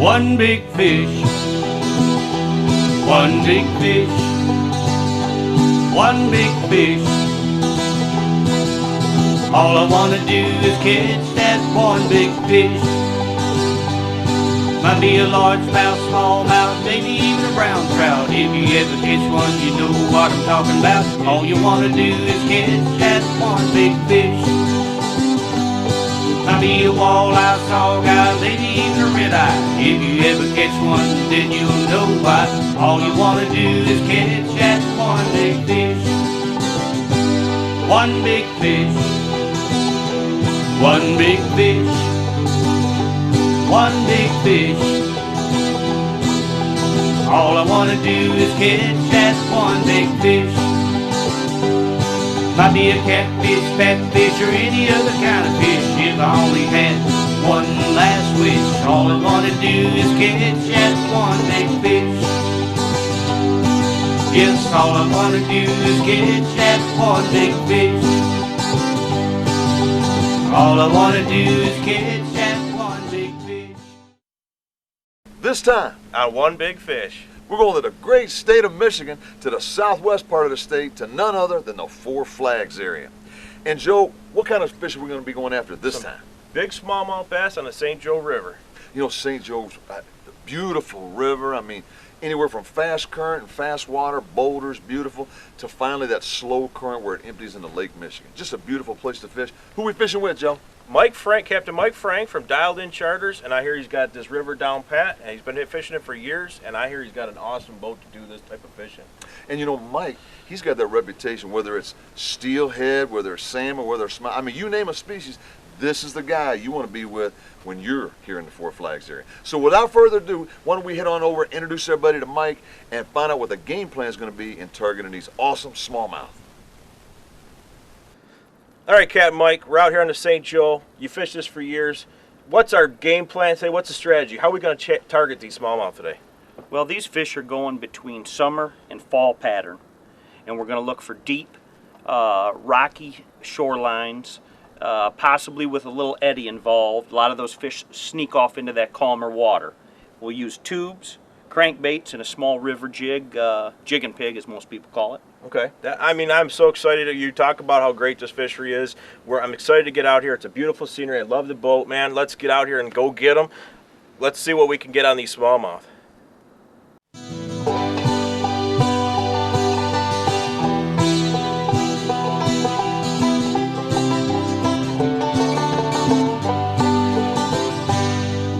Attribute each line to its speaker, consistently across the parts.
Speaker 1: One big fish, one big fish, one big fish. All I wanna do is catch that one big fish. Might be a largemouth, smallmouth, maybe even a brown trout. If you ever catch one, you know what I'm talking about. All you wanna do is catch that one big fish. Might be a walleye, sawguy, maybe even a red eye. If you ever catch one, then you'll know why. All you wanna do is catch that one big fish. One big fish, one big fish, one big fish. All I wanna do is catch that one big fish. Might be a catfish, fatfish, or any other kind of fish. If I only had one last wish, all I wanna do is catch that one big fish. Yes, all I wanna do is catch that one big fish. All I wanna do is catch that one big fish.
Speaker 2: This time
Speaker 3: On One Big Fish.
Speaker 2: we're going to the great state of Michigan, to the southwest part of the state, to none other than the Four Flags area. And Joe, what kind of fish are we going to be going after this time?
Speaker 3: Big smallmouth bass on the St. Joe River.
Speaker 2: You know, St. Joe's a beautiful river. I mean, anywhere from fast current and fast water, boulders, beautiful, to finally that slow current where it empties into Lake Michigan. Just a beautiful place to fish. Who are we fishing with, Joe?
Speaker 3: Mike Frank, Captain Mike Frank from Dialed In Charters, and I hear he's got this river down pat, and he's been fishing it for years, and I hear he's got an awesome boat to do this type of fishing.
Speaker 2: And you know, Mike, he's got that reputation, whether it's steelhead, whether it's salmon, whether it's small. I mean, you name a species, this is the guy you want to be with when you're here in the Four Flags area. So without further ado, why don't we head on over, introduce everybody to Mike, and find out what the game plan is going to be in targeting these awesome smallmouth.
Speaker 3: All right, Captain Mike, we're out here on the St. Joe. You fished this for years. What's our game plan today? What's the strategy? How are we going to target these smallmouth today?
Speaker 4: Well, these fish are going between summer and fall pattern, and we're going to look for deep, rocky shorelines, possibly with a little eddy involved. A lot of those fish sneak off into that calmer water. We'll use tubes, crankbaits, and a small river jig, jig and pig as most people call it.
Speaker 3: Okay. I'm so excited that you talk about how great this fishery is. I'm excited to get out here. It's a beautiful scenery. I love the boat, man. Let's get out here and go get them. Let's see what we can get on these smallmouth.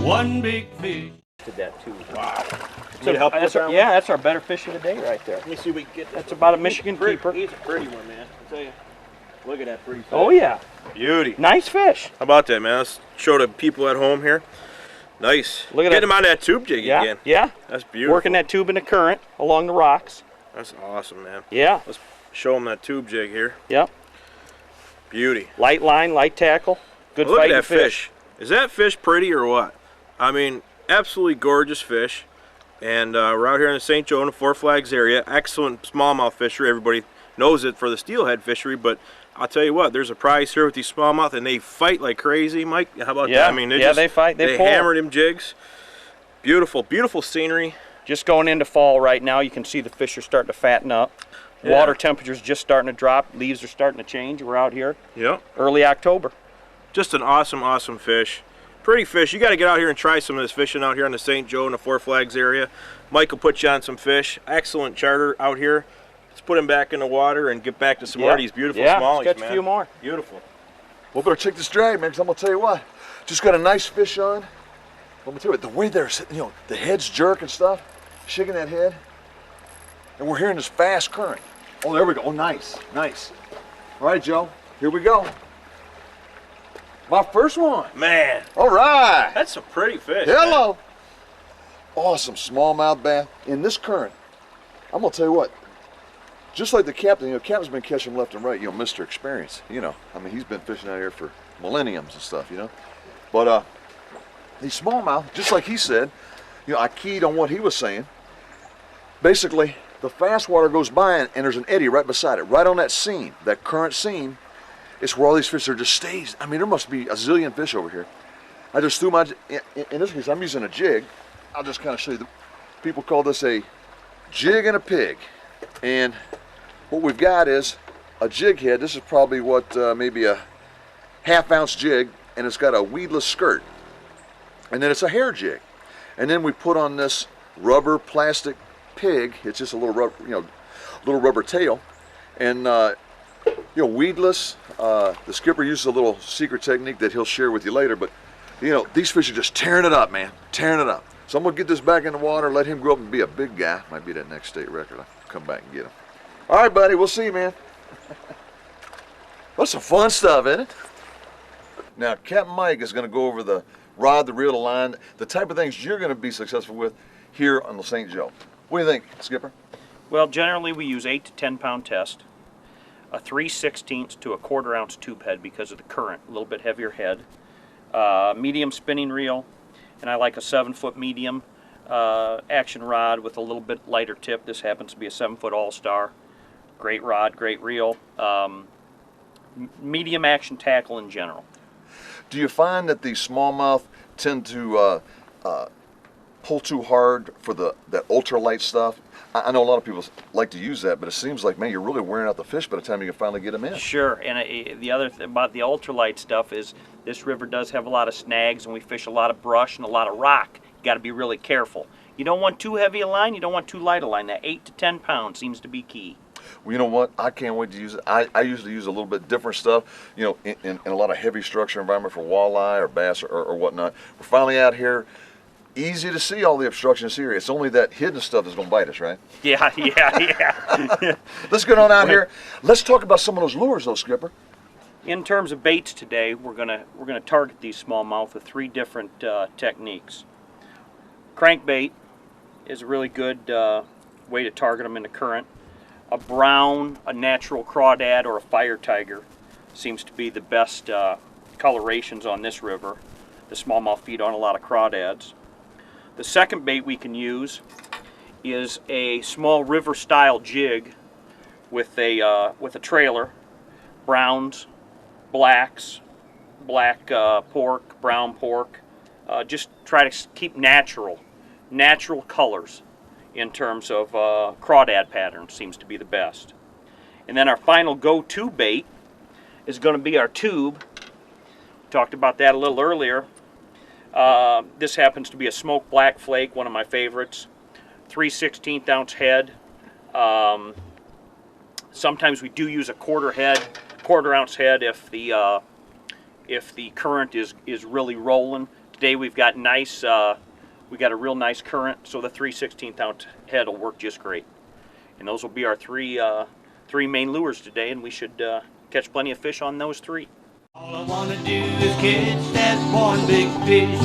Speaker 1: One big fish.
Speaker 4: Did that too.
Speaker 3: Wow.
Speaker 4: So that's our better fish of the day right there.
Speaker 3: Let me see if we can get this.
Speaker 4: That's about a Michigan keeper.
Speaker 3: He's a pretty one, man. I'll tell you. Look at that pretty fish.
Speaker 4: Oh yeah,
Speaker 3: Beauty.
Speaker 4: nice fish.
Speaker 3: How about that, man? Let's show the people at home here. Nice.
Speaker 4: Look at
Speaker 3: Get
Speaker 4: that.
Speaker 3: him on that tube jig
Speaker 4: Yeah,
Speaker 3: again.
Speaker 4: yeah.
Speaker 3: That's beautiful.
Speaker 4: Working that tube in the current along the rocks.
Speaker 3: That's awesome, man.
Speaker 4: Yeah,
Speaker 3: Let's show him that tube jig here.
Speaker 4: yep.
Speaker 3: Beauty.
Speaker 4: Light line, light tackle. Good
Speaker 3: Look at
Speaker 4: fighting
Speaker 3: that fish. Is that fish pretty or what? I mean, absolutely gorgeous fish. And we're out here in the St. Joe in the Four Flags area. Excellent smallmouth fishery. Everybody knows it for the steelhead fishery, but I'll tell you what, there's a prize here with these smallmouth, and they fight like crazy, Mike. How about
Speaker 4: Yeah,
Speaker 3: that? I mean,
Speaker 4: they fight. They pull.
Speaker 3: hammer them jigs. Beautiful, beautiful scenery.
Speaker 4: Just going into fall right now, you can see the fish are starting to fatten up.
Speaker 3: Yeah.
Speaker 4: Water temperature's just starting to drop. Leaves are starting to change. We're out here
Speaker 3: Yep.
Speaker 4: early October.
Speaker 3: Just an awesome, awesome fish. Pretty fish. You got to get out here and try some of this fishing out here in the St. Joe and the Four Flags area. Mike will put you on some fish. Excellent charter out here. Let's put him back in the water and get back to some more of these beautiful smallies,
Speaker 4: let's catch
Speaker 3: man.
Speaker 4: a few more.
Speaker 3: Beautiful.
Speaker 2: Well, better check this drag, man, because I'm going to tell you what. Just got a nice fish on. Let me tell you, the way they're sitting, you know, the head's jerk and stuff, shaking that head. And we're hearing this fast current. Oh, there we go. Oh, nice, nice. All right, Joe, here we go. My first one.
Speaker 3: Man,
Speaker 2: All right.
Speaker 3: that's some pretty fish.
Speaker 2: Hello.
Speaker 3: Man.
Speaker 2: Awesome smallmouth bass in this current. I'm gonna tell you what. Just like the captain, you know, captain's been catching left and right. You know, Mr. Experience. You know, I mean, he's been fishing out here for millenniums and stuff. You know, but these smallmouth, just like he said, you know, I keyed on what he was saying. Basically, the fast water goes by and there's an eddy right beside it, right on that seam, that current seam. It's where all these fish are just stays. I mean, there must be a zillion fish over here. I just threw my, in this case, I'm using a jig. I'll just kind of show you. People call this a jig and a pig. And what we've got is a jig head. This is probably what, maybe a half-ounce jig, and it's got a weedless skirt. And then it's a hair jig. And then we put on this rubber plastic pig. It's just a little rubber, little rubber tail. And weedless. The skipper uses a little secret technique that he'll share with you later, but these fish are just tearing it up, man, tearing it up. So I'm gonna get this back in the water, let him grow up and be a big guy. Might be that next state record. I'll come back and get him. All right, buddy, we'll see you, man. That's some fun stuff, isn't it? Now, Captain Mike is gonna go over the rod, the reel, the line, the type of things you're gonna be successful with here on the St. Joe. What do you think, Skipper?
Speaker 4: Well, generally we use 8 to 10 pound test, a 3/16 to a 1/4 ounce tube head because of the current, a little bit heavier head, medium spinning reel, and I like a 7-foot medium action rod with a little bit lighter tip. This happens to be a 7-foot All-Star. Great rod, great reel. Medium action tackle in general.
Speaker 2: Do you find that the smallmouth tend to pull too hard for that ultralight stuff? I know a lot of people like to use that, but it seems like, man, you're really wearing out the fish by the time you can finally get them in.
Speaker 4: Sure, and the other thing about the ultralight stuff is this river does have a lot of snags, and we fish a lot of brush and a lot of rock. You got to be really careful. You don't want too heavy a line, you don't want too light a line. That 8 to 10 pounds seems to be key.
Speaker 2: Well, you know what? I can't wait to use it. I usually use a little bit different stuff, in a lot of heavy structure environment for walleye or bass or whatnot. We're finally out here. Easy to see all the obstructions here. It's only that hidden stuff that's going to bite us, right?
Speaker 4: Yeah.
Speaker 2: Let's get on out here. Let's talk about some of those lures, though, Skipper.
Speaker 4: In terms of baits today, we're gonna target these smallmouth with 3 different techniques. Crankbait is a really good way to target them in the current. A brown, a natural crawdad, or a fire tiger seems to be the best colorations on this river. The smallmouth feed on a lot of crawdads. The second bait we can use is a small river-style jig with a trailer, browns, blacks, black pork, brown pork. Just try to keep natural colors in terms of crawdad patterns seems to be the best. And then our final go-to bait is going to be our tube. We talked about that a little earlier. This happens to be a smoked black flake, one of my favorites. 3/16 ounce head. Sometimes we do use a 1/4 ounce head if the current is really rolling. Today we've got we got a real nice current, so the 3/16 ounce head will work just great. And those will be our three main lures today, and we should catch plenty of fish on those 3.
Speaker 1: All I wanna do is catch that one big fish.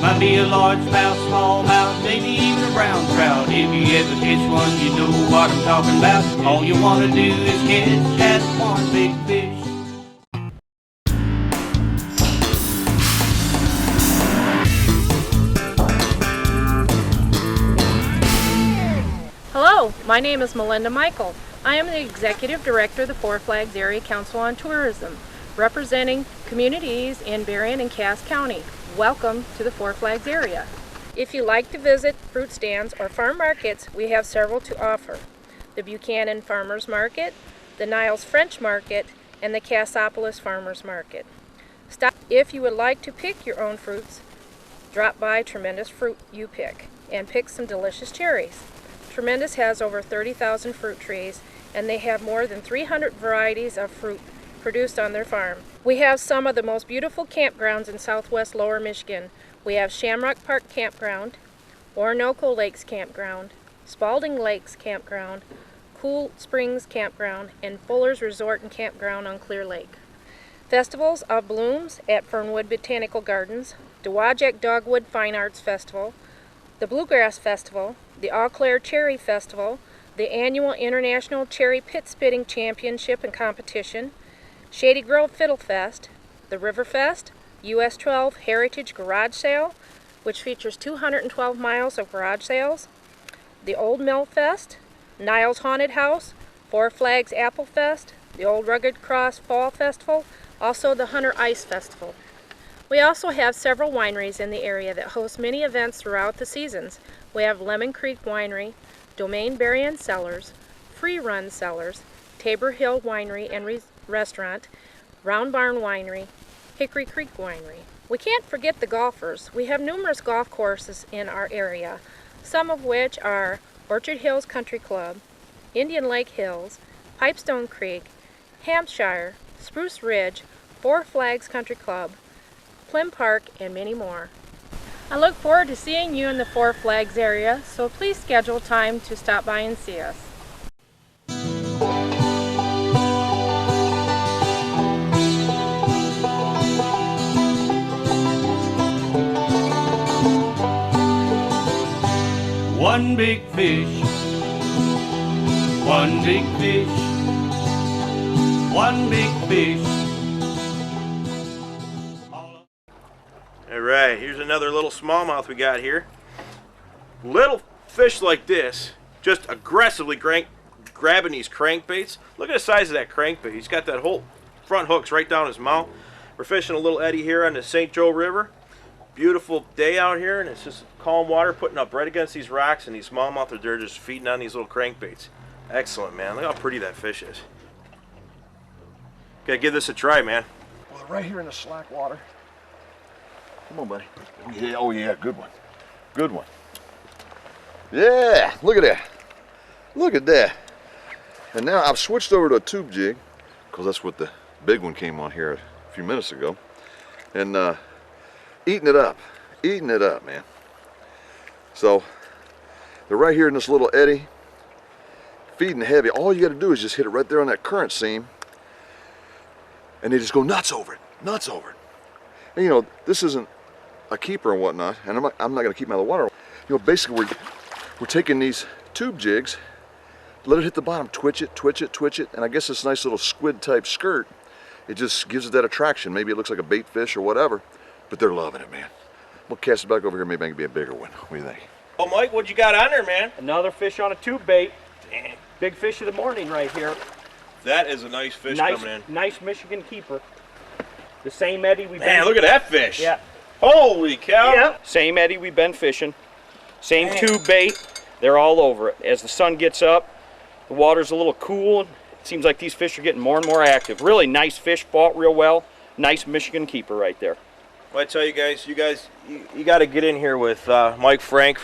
Speaker 1: Might be a largemouth, smallmouth, maybe even a brown trout. If you ever catch one, you know what I'm talking about. All you wanna do is catch that one big fish.
Speaker 5: Hello, my name is Melinda Michael. I am the Executive Director of the Four Flags Area Council on Tourism, representing communities in Berrien and Cass County. Welcome to the Four Flags area. If you like to visit fruit stands or farm markets, we have several to offer. The Buchanan Farmers Market, the Niles French Market, and the Cassopolis Farmers Market. Stop if you would like to pick your own fruits. Drop by Tremendous Fruit You Pick and pick some delicious cherries. Tremendous has over 30,000 fruit trees, and they have more than 300 varieties of fruit produced on their farm. We have some of the most beautiful campgrounds in southwest Lower Michigan. We have Shamrock Park Campground, Orinoco Lakes Campground, Spalding Lakes Campground, Cool Springs Campground, and Fuller's Resort and Campground on Clear Lake. Festivals of Blooms at Fernwood Botanical Gardens, Dowagiac Dogwood Fine Arts Festival, the Bluegrass Festival, the Eau Claire Cherry Festival, the annual International Cherry Pit Spitting Championship and Competition, Shady Grove Fiddle Fest, the River Fest, US 12 Heritage Garage Sale, which features 212 miles of garage sales, the Old Mill Fest, Niles Haunted House, Four Flags Apple Fest, the Old Rugged Cross Fall Festival, also the Hunter Ice Festival. We also have several wineries in the area that host many events throughout the seasons. We have Lemon Creek Winery, Domaine Berry & Cellars, Free Run Cellars, Tabor Hill Winery and Restaurant, Round Barn Winery, Hickory Creek Winery. We can't forget the golfers. We have numerous golf courses in our area, some of which are Orchard Hills Country Club, Indian Lake Hills, Pipestone Creek, Hampshire, Spruce Ridge, Four Flags Country Club, Plym Park, and many more. I look forward to seeing you in the Four Flags area, so please schedule time to stop by and see us.
Speaker 1: One big fish, one big fish, one big fish.
Speaker 3: All right, here's another little smallmouth we got here. Little fish like this, just aggressively grabbing these crankbaits. Look at the size of that crankbait. He's got that whole front hooks right down his mouth. We're fishing a little eddy here on the St. Joe River. Beautiful day out here, and it's just calm water putting up right against these rocks, and these smallmouth are there just feeding on these little crankbaits. Excellent, man. Look how pretty that fish is. Gotta give this a try, man.
Speaker 2: Well, right here in the slack water. Come on, buddy. Yeah, oh yeah, good one. Good one. Yeah, look at that. Look at that. And now I've switched over to a tube jig, because that's what the big one came on here a few minutes ago. And eating it up, man. So they're right here in this little eddy, feeding heavy. All you got to do is just hit it right there on that current seam, and they just go nuts over it, nuts over it. And you know, this isn't a keeper and whatnot, and I'm not going to keep them out of the water. You know, basically we're taking these tube jigs, let it hit the bottom, twitch it, twitch it, twitch it, and I guess this nice little squid type skirt, it just gives it that attraction. Maybe it looks like a bait fish or whatever. But they're loving it, man. We'll cast it back over here, maybe it can be a bigger one. What do you think?
Speaker 3: Oh, Mike, what you got on there, man?
Speaker 4: Another fish on a tube bait. Big fish of the morning right here.
Speaker 3: That is a nice fish coming in.
Speaker 4: Nice Michigan keeper. The same eddy we've been.
Speaker 3: Man, look at that fish.
Speaker 4: Yeah.
Speaker 3: Holy cow.
Speaker 4: Yeah. Same eddy we've been fishing. Same tube bait. They're all over it. As the sun gets up, the water's a little cool. It seems like these fish are getting more and more active. Really nice fish, fought real well. Nice Michigan keeper right there.
Speaker 3: Well, I tell you guys, you got to get in here with Mike Frank,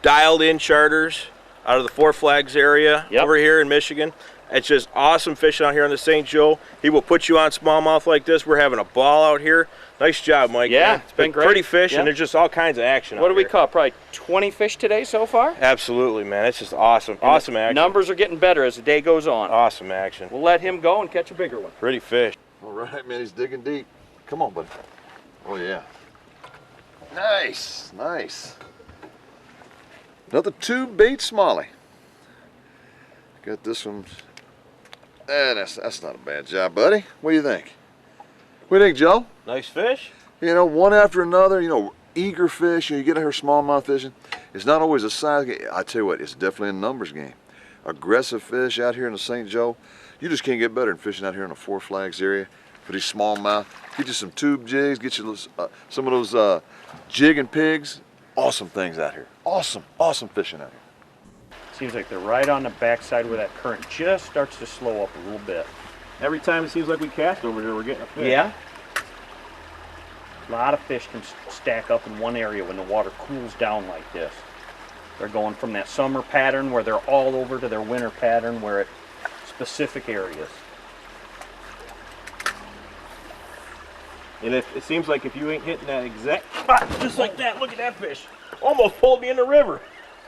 Speaker 3: dialed in charters out of the Four Flags area over here in Michigan. It's just awesome fishing out here on the St. Joe. He will put you on smallmouth like this. We're having a ball out here. Nice job, Mike.
Speaker 4: Yeah,
Speaker 3: man. It's been great. Pretty fish, and there's just all kinds of action.
Speaker 4: What do we caught? Probably 20 fish today so far?
Speaker 3: Absolutely, man. It's just awesome. Awesome action.
Speaker 4: Numbers are getting better as the day goes on.
Speaker 3: Awesome action.
Speaker 4: We'll let him go and catch a bigger one.
Speaker 3: Pretty fish.
Speaker 2: All right, man, he's digging deep. Come on, buddy. Oh, yeah. Nice, nice. Another tube bait smallie. Got this one. That's not a bad job, buddy. What do you think? What do you think, Joe?
Speaker 3: Nice fish.
Speaker 2: You know, one after another, you know, eager fish. You get out here smallmouth fishing. It's not always a size game. I tell you what, it's definitely a numbers game. Aggressive fish out here in the St. Joe. You just can't get better than fishing out here in the Four Flags area for these smallmouth. Get you some tube jigs, get you some of those jigging pigs. Awesome things out here. Awesome, awesome fishing out here.
Speaker 4: Seems like they're right on the backside where that current just starts to slow up a little bit.
Speaker 3: Every time it seems like we cast over here, we're getting a fish.
Speaker 4: Yeah. A lot of fish can stack up in one area when the water cools down like this. They're going from that summer pattern where they're all over to their winter pattern where it's specific areas.
Speaker 3: And it seems like if you ain't hitting that exact spot, just like that, look at that fish. Almost pulled me in the river.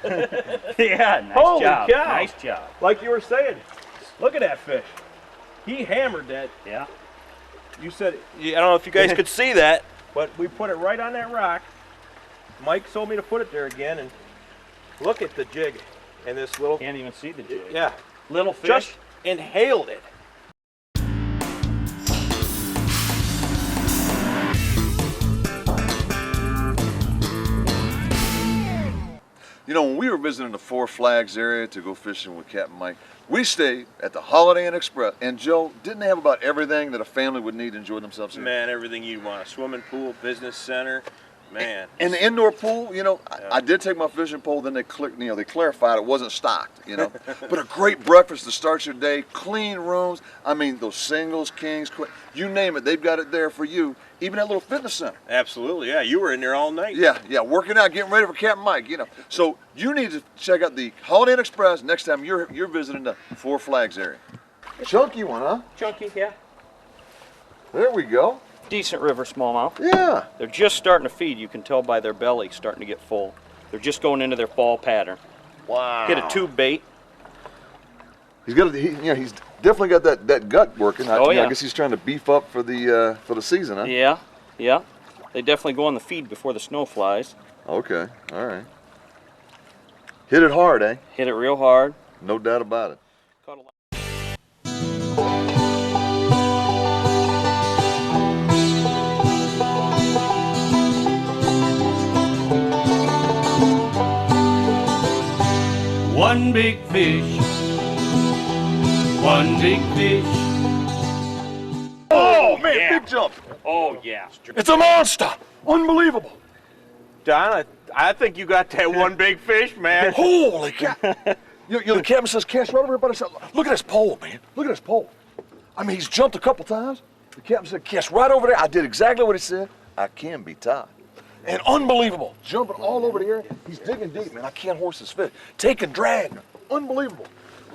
Speaker 4: Yeah, nice
Speaker 3: Holy
Speaker 4: job.
Speaker 3: cow.
Speaker 4: Nice job.
Speaker 3: Like you were saying, look at that fish. He hammered that.
Speaker 4: Yeah.
Speaker 3: You said, I don't know if you guys could see that, but we put it right on that rock. Mike told me to put it there again, and look at the jig and this little.
Speaker 4: Can't even see the jig.
Speaker 3: Yeah.
Speaker 4: Little fish.
Speaker 3: Just inhaled it.
Speaker 2: You know, when we were visiting the Four Flags area to go fishing with Captain Mike, we stayed at the Holiday Inn Express. And Joe, didn't they have about everything that a family would need to enjoy themselves here?
Speaker 3: Man, everything you want. A swimming pool, business center, man.
Speaker 2: And the indoor pool, you know, I did take my fishing pole, then they clarified it wasn't stocked, you know. But a great breakfast to start your day, clean rooms. I mean, those singles, kings, you name it, they've got it there for you. Even that little fitness center.
Speaker 3: Absolutely, yeah. You were in there all night.
Speaker 2: Yeah, working out, getting ready for Captain Mike, you know. So you need to check out the Holiday Inn Express next time you're visiting the Four Flags area. Chunky one, huh?
Speaker 4: Chunky, yeah.
Speaker 2: There we go.
Speaker 4: Decent river smallmouth.
Speaker 2: Yeah.
Speaker 4: They're just starting to feed. You can tell by their belly starting to get full. They're just going into their fall pattern.
Speaker 2: Wow.
Speaker 4: Hit a tube bait.
Speaker 2: He's got, he's definitely got that gut working.
Speaker 4: Oh, yeah.
Speaker 2: I guess he's trying to beef up for the season, huh?
Speaker 4: Yeah. They definitely go on the feed before the snow flies.
Speaker 2: Okay, all right. Hit it hard, eh?
Speaker 4: Hit it real hard.
Speaker 2: No doubt about it.
Speaker 4: Caught a lot.
Speaker 1: One big fish, one big fish.
Speaker 2: Oh, man,
Speaker 4: yeah.
Speaker 2: big jump.
Speaker 4: Oh, yeah.
Speaker 2: It's a monster. Unbelievable.
Speaker 3: Don, I think you got that one big fish, man.
Speaker 2: Holy cow. The captain says, cast right over here by the side. Look at this pole, man. Look at this pole. I mean, he's jumped a couple times. The captain said, cast right over there. I did exactly what he said. I can be tied. And unbelievable. Jumping all over the area. He's digging deep, man. I can't horse this fish. Take and drag. Unbelievable.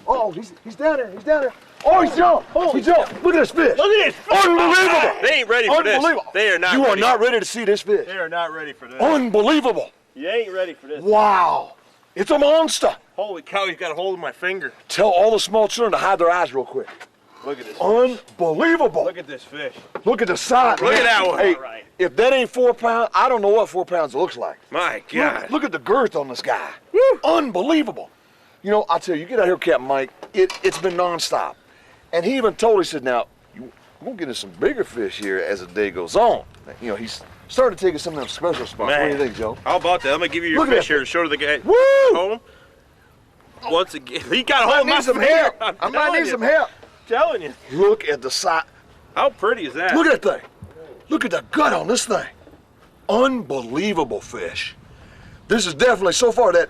Speaker 2: Oh, he's down there. He's down there. Oh, he's jumped. He jumped. Look at this fish.
Speaker 3: Look at this fish.
Speaker 2: Unbelievable.
Speaker 3: They ain't ready for this.
Speaker 2: Unbelievable.
Speaker 3: They are not
Speaker 2: You
Speaker 3: ready.
Speaker 2: are not ready to see this fish.
Speaker 3: They are not ready for this.
Speaker 2: Unbelievable.
Speaker 3: You ain't ready for this.
Speaker 2: Wow. It's a monster.
Speaker 3: Holy cow, he's got a hold of my finger.
Speaker 2: Tell all the small children to hide their eyes real quick.
Speaker 3: Look at this.
Speaker 2: Unbelievable.
Speaker 3: Look at this fish.
Speaker 2: Look at the size.
Speaker 3: Look at that one.
Speaker 2: Hey,
Speaker 4: All right.
Speaker 2: if that ain't 4 pounds, I don't know what 4 pounds looks like.
Speaker 3: My God.
Speaker 2: Look at the girth on this guy. Unbelievable. You know, I tell you, get out here, Captain Mike. It's been nonstop. And he even told, he said, now, we're going to get into some bigger fish here as the day goes on. You know, he's started taking some of them special spots.
Speaker 3: Man.
Speaker 2: What do you think, Joe?
Speaker 3: How about that? I'm going to give you your
Speaker 2: Look at
Speaker 3: fish
Speaker 2: that.
Speaker 3: here to show to the guy.
Speaker 2: Woo!
Speaker 3: Home. Once again, he got a
Speaker 2: I
Speaker 3: hold of my
Speaker 2: need some
Speaker 3: finger.
Speaker 2: help.
Speaker 3: I'm
Speaker 2: I might
Speaker 3: telling
Speaker 2: need
Speaker 3: you.
Speaker 2: some help.
Speaker 3: Telling you.
Speaker 2: Look at the size.
Speaker 3: How pretty is that?
Speaker 2: Look at that thing. Look at the gut on this thing. Unbelievable fish. This is definitely, so far, that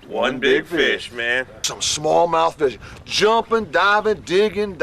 Speaker 3: one big fish, man.
Speaker 2: some smallmouth fish. Jumping, diving, digging,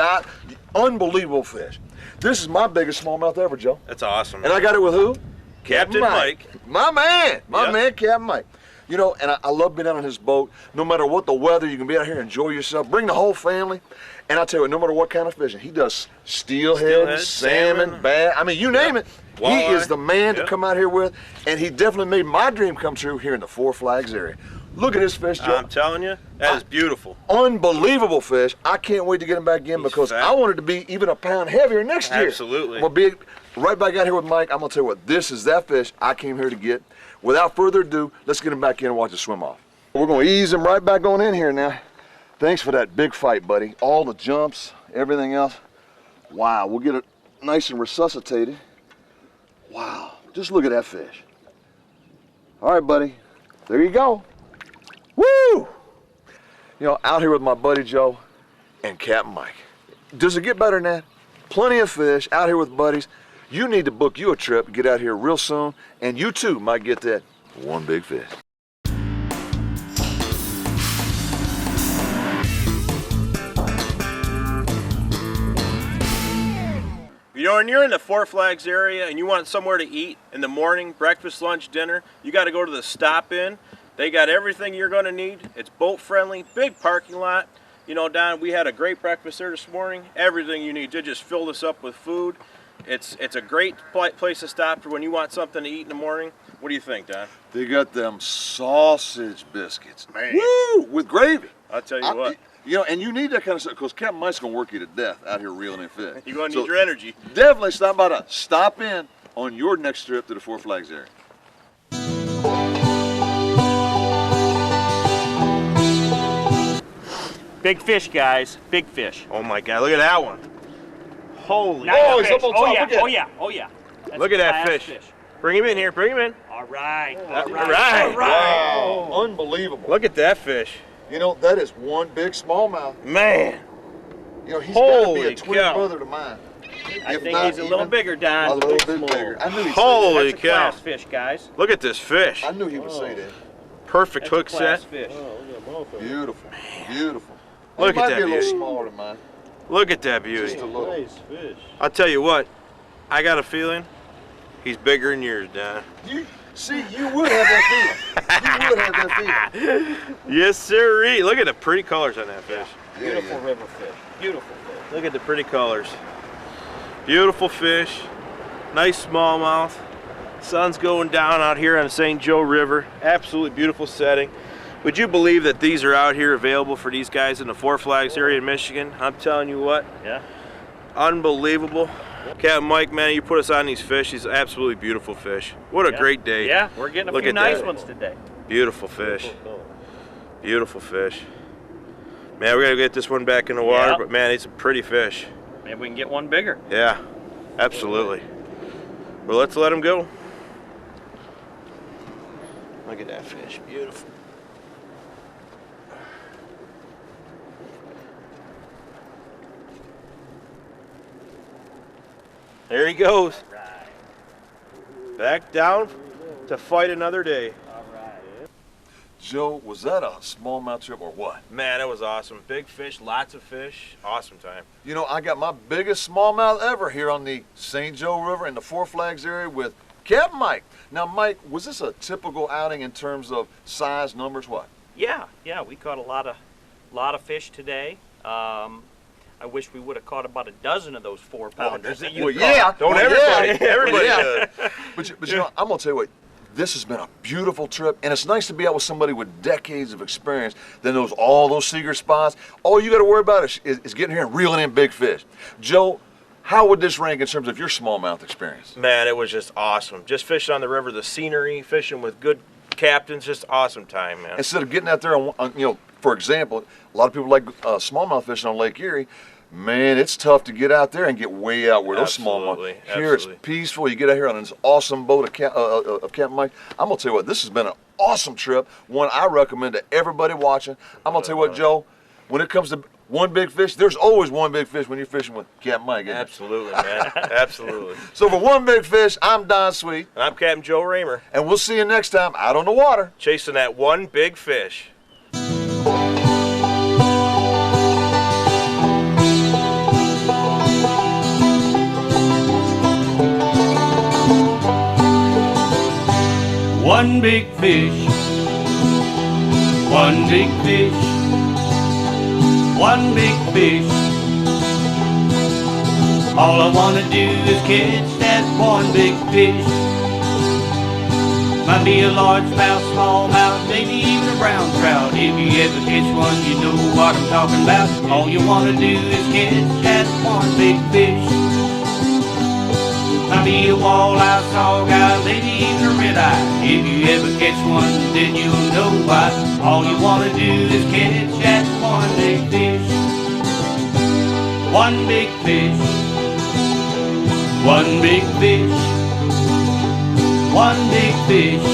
Speaker 2: unbelievable fish. This is my biggest smallmouth ever, Joe.
Speaker 3: That's awesome.
Speaker 2: And I got it with who?
Speaker 3: Captain Mike.
Speaker 2: My man. My
Speaker 3: Yep.
Speaker 2: man, Captain Mike. You know, and I love being out on his boat. No matter what the weather, you can be out here and enjoy yourself. Bring the whole family. And I tell you what, no matter what kind of fishing, he does steelhead, salmon, bass. I mean, you name it. He
Speaker 3: Walleye.
Speaker 2: is the man to
Speaker 3: Yep.
Speaker 2: come out here with. And he definitely made my dream come true here in the Four Flags area. Look at this fish, Joe.
Speaker 3: I'm telling you, that is beautiful.
Speaker 2: Unbelievable fish. I can't wait to get him back in
Speaker 3: He's
Speaker 2: because
Speaker 3: fat.
Speaker 2: I want it to be even a pound heavier next year.
Speaker 3: Absolutely.
Speaker 2: We'll be right back out here with Mike. I'm going to tell you what, this is that fish I came here to get. Without further ado, let's get him back in and watch it swim off. We're going to ease him right back on in here now. Thanks for that big fight, buddy. All the jumps, everything else. Wow, we'll get it nice and resuscitated. Wow, just look at that fish. All right, buddy, there you go. Woo! You know, out here with my buddy Joe and Captain Mike. Does it get better than that? Plenty of fish, out here with buddies. You need to book you a trip, get out here real soon, and you too might get that one big fish.
Speaker 3: You know, when you're in the Four Flags area and you want somewhere to eat in the morning, breakfast, lunch, dinner, you got to go to the Stop Inn. They got everything you're going to need. It's boat friendly, big parking lot. You know, Don, we had a great breakfast there this morning. Everything you need. They just filled us up with food. It's a great place to stop for when you want something to eat in the morning. What do you think, Don?
Speaker 2: They got them sausage biscuits, man. Woo! With gravy.
Speaker 3: I'll tell you what.
Speaker 2: You know, and you need that kind of stuff because Captain Mike's going to work you to death out here reeling in fish.
Speaker 3: You're going to need your energy.
Speaker 2: Definitely stop by to Stop In on your next trip to the Four Flags area.
Speaker 4: Big fish, guys. Big fish.
Speaker 3: Oh my God, look at that one. Holy.
Speaker 4: Nice
Speaker 2: Oh, he's
Speaker 4: fish.
Speaker 2: up on
Speaker 4: Oh
Speaker 2: top.
Speaker 4: yeah.
Speaker 2: Look at
Speaker 4: Oh
Speaker 2: it.
Speaker 4: yeah. Oh yeah. That's
Speaker 3: Look at
Speaker 4: a
Speaker 3: that
Speaker 4: class
Speaker 3: fish. Bring him in here. Bring him in.
Speaker 4: All right.
Speaker 3: All right.
Speaker 2: Wow, unbelievable.
Speaker 3: Look at that fish.
Speaker 2: You know, that is one big smallmouth.
Speaker 3: Man.
Speaker 2: You know, he's got to be
Speaker 3: Holy
Speaker 2: a twin
Speaker 3: cow.
Speaker 2: brother to mine.
Speaker 4: I
Speaker 2: If
Speaker 4: think
Speaker 2: not
Speaker 4: he's a little
Speaker 2: even
Speaker 4: bigger, Don.
Speaker 2: A little bit bigger. I knew he'd say
Speaker 3: Holy
Speaker 4: That's a
Speaker 3: cow.
Speaker 4: class fish, guys.
Speaker 3: Look at this fish.
Speaker 2: that. I knew he would say that.
Speaker 3: Perfect
Speaker 4: That's a
Speaker 3: hook
Speaker 4: class
Speaker 3: set.
Speaker 4: fish.
Speaker 2: Beautiful, beautiful.
Speaker 3: Look
Speaker 2: He
Speaker 3: at
Speaker 2: might
Speaker 3: that
Speaker 2: be a little
Speaker 3: beauty.
Speaker 2: smaller than mine.
Speaker 3: Look at that
Speaker 2: Just
Speaker 3: beauty.
Speaker 2: a little.
Speaker 6: fish.
Speaker 3: I'll tell you what. I got a feeling he's bigger than yours, Don.
Speaker 2: You see, you would have that feeling. You would have that feeling.
Speaker 3: Yes, sirree. Look at the pretty colors on that fish.
Speaker 4: Beautiful river fish. Beautiful fish.
Speaker 3: Look at the pretty colors. Beautiful fish. Nice smallmouth. Sun's going down out here on the St. Joe River. Absolutely beautiful setting. Would you believe that these are out here available for these guys in the Four Flags area in Michigan? I'm telling you what.
Speaker 4: Yeah.
Speaker 3: Unbelievable. Captain Mike, man, you put us on these fish. These are absolutely beautiful fish. What a great day.
Speaker 4: Yeah, we're getting a
Speaker 3: Look
Speaker 4: few
Speaker 3: at
Speaker 4: nice
Speaker 3: that.
Speaker 4: ones today.
Speaker 3: Beautiful fish. Beautiful fish. Man, we gotta get this one back in the water,
Speaker 4: Yep.
Speaker 3: but man, it's a pretty fish.
Speaker 4: Maybe we can get one bigger.
Speaker 3: Yeah, absolutely. Well, let's let him go. Look at that fish, beautiful. There he goes. Back down to fight another day.
Speaker 2: Joe, was that a smallmouth trip or what?
Speaker 3: Man, that was awesome. Big fish, lots of fish. Awesome time.
Speaker 2: You know, I got my biggest smallmouth ever here on the St. Joe River in the Four Flags area with Captain Mike. Now, Mike, was this a typical outing in terms of size, numbers, what?
Speaker 4: Yeah, we caught a lot of fish today. I wish we would have caught about a dozen of those 4-pounders that you
Speaker 2: Well,
Speaker 4: caught.
Speaker 2: yeah.
Speaker 3: Don't
Speaker 2: Well,
Speaker 3: everybody.
Speaker 2: yeah.
Speaker 3: Everybody
Speaker 2: Yeah.
Speaker 3: does.
Speaker 2: But you know, I'm gonna tell you what. This has been a beautiful trip, and it's nice to be out with somebody with decades of experience that knows all those secret spots. All you got to worry about is getting here and reeling in big fish. Joe, how would this rank in terms of your smallmouth experience?
Speaker 3: Man, it was just awesome. Just fishing on the river, the scenery, fishing with good captains, just awesome time, man.
Speaker 2: Instead of getting out there, you know, for example, a lot of people like smallmouth fishing on Lake Erie. Man, it's tough to get out there and get way out where those smallmouth.
Speaker 3: Absolutely,
Speaker 2: Here it's peaceful. You get out here on this awesome boat of Captain Mike. I'm gonna tell you what, this has been an awesome trip. One I recommend to everybody watching. I'm gonna tell you what, Joe. When it comes to one big fish, there's always one big fish when you're fishing with Captain Mike. Isn't it?
Speaker 3: Absolutely, man. Absolutely.
Speaker 2: So for one big fish, I'm Don Sweet,
Speaker 3: And I'm Captain Joe Raymer,
Speaker 2: and we'll see you next time out on the water.
Speaker 3: chasing that one big fish.
Speaker 1: One big fish, one big fish, one big fish. All I wanna do is catch that one big fish. Might be a largemouth, smallmouth, maybe even a brown trout. If you ever catch one, you know what I'm talking about. All you wanna do is catch that one big fish. Might be a walleye, sawguy, maybe even a red eye. If you ever catch one, then you'll know why. All you wanna do is catch that one big fish. One big fish. One big fish. One big fish.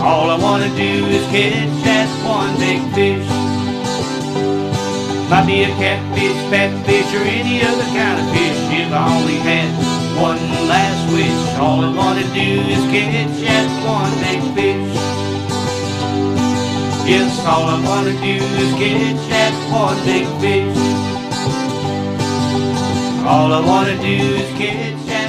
Speaker 1: All I wanna do is catch that one big fish. Might be a catfish, fatfish, or any other kind of fish. If I only had one last wish, all I wanna do is catch that one big fish. Yes, all I wanna do is catch that one big fish. All I wanna do is catch that